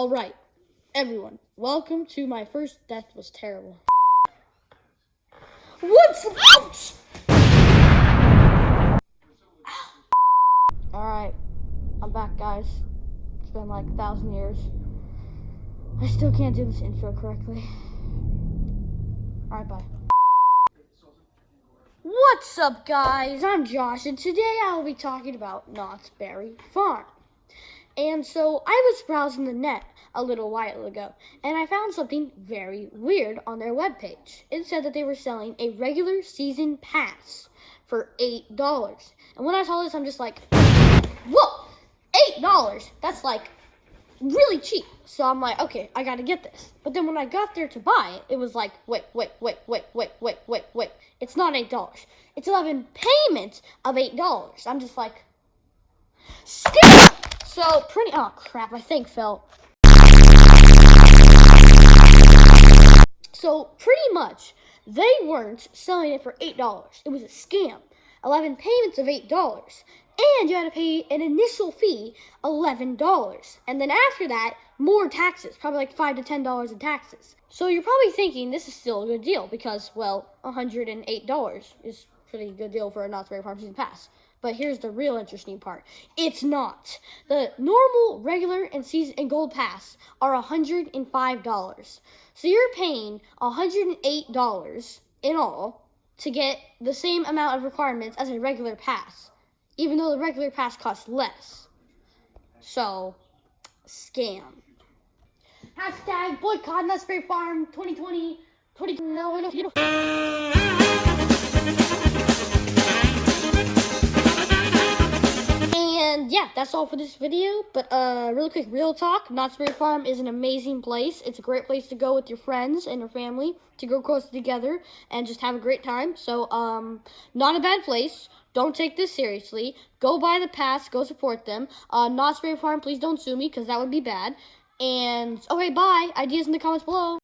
All right, everyone, welcome to my first. That was terrible. What's out? All right, I'm back, guys. It's been like 1,000 years. I still can't do this intro correctly. All right, bye. What's up, guys? I'm Josh, and today I will be talking about Knott's Berry Farm. And so I was browsing the net a little while ago, and I found something very weird on their webpage. It said that they were selling a regular season pass for $8. And when I saw this, I'm just like, whoa, $8? That's like really cheap. So I'm like, okay, I gotta get this. But then when I got there to buy it, it was like, wait. It's not $8. It's 11 payments of $8. I'm just like, still. So oh crap, my thing fell. So pretty much, they weren't selling it for $8. It was a scam. 11 payments of $8. And you had to pay an initial fee, $11. And then after that, more taxes, probably like $5 to $10 in taxes. So you're probably thinking this is still a good deal because, well, $108 is a pretty good deal for a Knott's Berry Farm season pass. But here's the real interesting part. It's not. The normal, regular, and season and gold pass are $105. So you're paying $108 in all to get the same amount of requirements as a regular pass, even though the regular pass costs less. So, scam. Hashtag boycott Knott's Berry Farm 2020. And yeah, that's all for this video. But really quick, real talk. Knott's Berry Farm is an amazing place. It's a great place to go with your friends and your family to go closer together and just have a great time. So, not a bad place. Don't take this seriously. Go buy the pass. Go support them. Knott's Berry Farm, please don't sue me because that would be bad. And, okay, bye. Ideas in the comments below.